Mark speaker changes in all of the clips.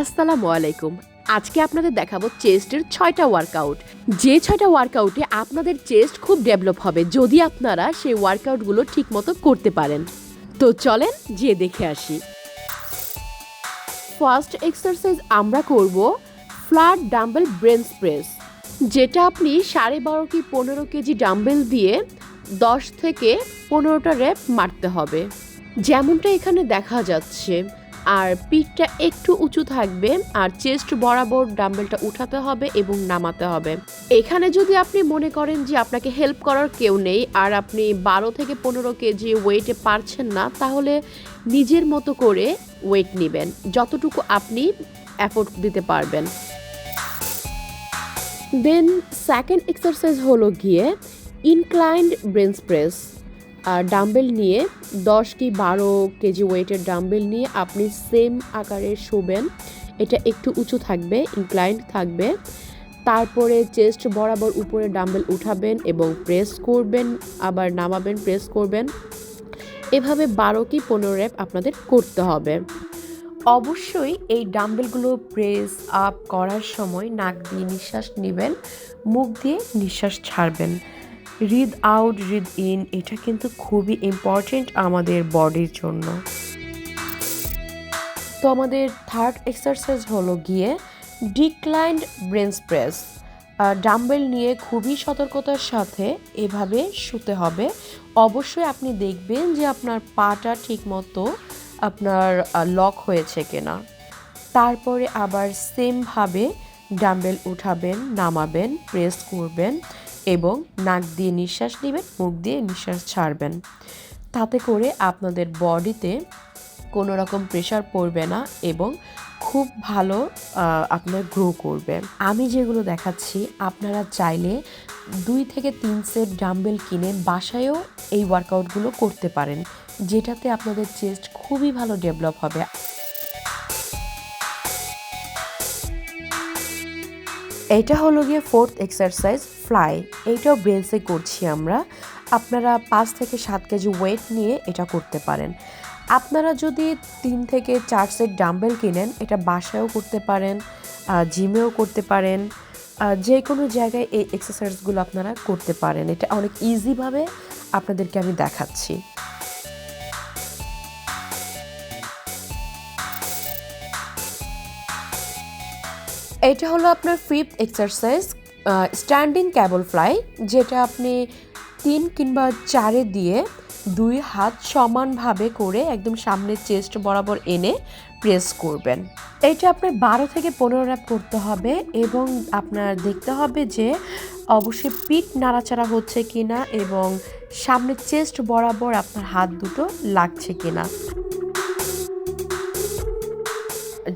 Speaker 1: আসসালামু আলাইকুম। আজকে আপনাদের দেখাবো চেস্টের ৬টা ওয়ার্কআউট। যে ৬টা ওয়ার্কআউটে আপনাদের চেস্ট খুব ডেভেলপ হবে যদি আপনারা সেই ওয়ার্কআউটগুলো ঠিকমতো করতে পারেন। তো চলেন যেয়ে দেখে আসি। ফার্স্ট এক্সারসাইজ আমরা করব ফ্ল্যাট ডাম্বেল বেঞ্চ প্রেস, যেটা আপনি 12.5 কি 15 কেজি ডাম্বেল দিয়ে 10 থেকে 15টা রেপ মারতে হবে, যেমনটা এখানে দেখা যাচ্ছে। আর পিঠটা একটু উঁচু থাকবে আর চেস্ট বরাবর ডাম্বেলটা উঠাতে হবে এবং নামাতে হবে। এখানে যদি আপনি মনে করেন যে আপনাকে হেল্প করার কেউ নেই আর আপনি 12 থেকে 15 কেজি ওয়েটে পারছেন না, তাহলে নিজের মতো করে ওয়েট নেবেন, যতটুকু আপনি এফোর্ট দিতে পারবেন। দেন সেকেন্ড এক্সারসাইজ হলো গিয়ে ইনক্লাইন্ড বেঞ্চ প্রেস। আর ডাম্বেল নিয়ে 10 কি 12 কেজি ওয়েটের ডাম্বেল নিয়ে আপনি সেম আকারে শোবেন। এটা একটু উঁচু থাকবে, ইনক্লাইন্ড থাকবে। তারপরে চেস্ট বরাবর উপরে ডাম্বেল উঠাবেন এবং প্রেস করবেন, আবার নামাবেন, প্রেস করবেন। এভাবে 12 কি 15 রেপ আপনাদের করতে হবে। অবশ্যই এই ডাম্বেলগুলো প্রেস আপ করার সময় নাক দিয়ে নিঃশ্বাস নেবেন, মুখ দিয়ে নিঃশ্বাস ছাড়বেন। রিদ আউট, রিদ ইন, এটা কিন্তু খুবই ইম্পর্টেন্ট আমাদের বডির জন্য। তো আমাদের থার্ড এক্সারসাইজ হলো গিয়ে ডিক্লাইন্ড বেঞ্চ প্রেস। ডাম্বেল নিয়ে খুবই সতর্কতার সাথে এভাবে শুতে হবে। অবশ্যই আপনি দেখবেন যে আপনার পাটা ঠিকমতো আপনার লক হয়েছে কিনা। তারপরে আবার সেমভাবে ডাম্বেল উঠাবেন, নামাবেন, প্রেস করবেন এবং নাক দিয়ে নিঃশ্বাস নেবেন, মুখ দিয়ে নিঃশ্বাস ছাড়বেন। তাতে করে আপনাদের বডিতে কোনো রকম প্রেশার পড়বে না এবং খুব ভালো আপনার গ্রো করবে। আমি যেগুলো দেখাচ্ছি আপনারা চাইলে 2 থেকে 3 সেট ডাম্বেল কিনে বাসায়ও এই ওয়ার্কআউটগুলো করতে পারেন, যেটাতে আপনাদের চেস্ট খুবই ভালো ডেভেলপ হবে। এটা হলো গিয়ে ফোর্থ এক্সারসাইজ ফ্লাই। এইটাও বেঞ্চে করছি আমরা। আপনারা 5 থেকে 7 কেজি ওয়েট নিয়ে এটা করতে পারেন। আপনারা যদি 3 থেকে 4 সেট ডাম্বেল কিনেন, এটা বাসায়ও করতে পারেন, জিমেও করতে পারেন, যে কোনো জায়গায় এই এক্সারসাইজগুলো আপনারা করতে পারেন। এটা অনেক ইজিভাবে আপনাদেরকে আমি দেখাচ্ছি। এটা হলো আপনার fifth exercise standing cable fly, যেটা আপনি 3 কিংবা 4 দিয়ে 2 হাত সমানভাবে করে একদম সামনে চেস্ট বরাবর এনে প্রেস করবেন। এটা আপনার 12 থেকে 15 র্যাপ করতে হবে এবং আপনার দেখতে হবে যে অবশ্যই পিঠ নাড়াচাড়া হচ্ছে কিনা এবং সামনে চেস্ট বরাবর আপনার হাত দুটো লাগছে কিনা।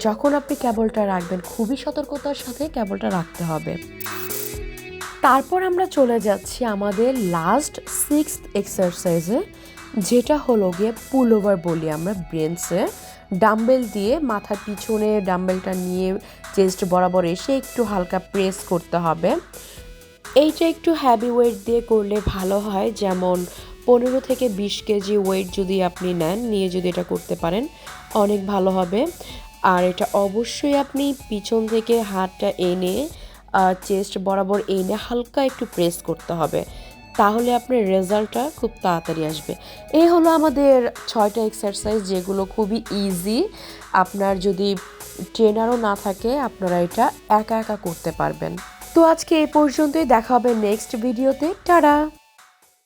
Speaker 1: যখন আপনি কেবলটা রাখবেন খুবই সতর্কতার সাথে কেবলটা রাখতে হবে। তারপর আমরা চলে যাচ্ছি আমাদের লাস্ট 6th এক্সারসাইজে, যেটা হলো গিয়ে পুল ওভার বলি আমরা ব্রেঞ্চে। ডাম্বেল দিয়ে মাথার পিছনে ডাম্বেলটা নিয়ে চেস্ট বরাবর এসে একটু হালকা প্রেস করতে হবে। এইটা একটু হ্যাভি ওয়েট দিয়ে করলে ভালো হয়, যেমন 15 থেকে 20 কেজি ওয়েট যদি আপনি নেন, নিয়ে যদি এটা করতে পারেন অনেক ভালো হবে। আর এটা অবশ্যই আপনি পিছন থেকে হাতটা এনে চেস্ট বরাবর এনে হালকা একটু প্রেস করতে হবে, তাহলে আপনার রেজাল্টটা খুব তাড়াতাড়ি আসবে। এই হলো আমাদের 6টা এক্সারসাইজ, যেগুলো খুবই ইজি। আপনার যদি ট্রেনারও না থাকে আপনারা এটা একা একা করতে পারবেন। তো আজকে এই পর্যন্তই, দেখা হবে নেক্সট ভিডিওতে। টাটা।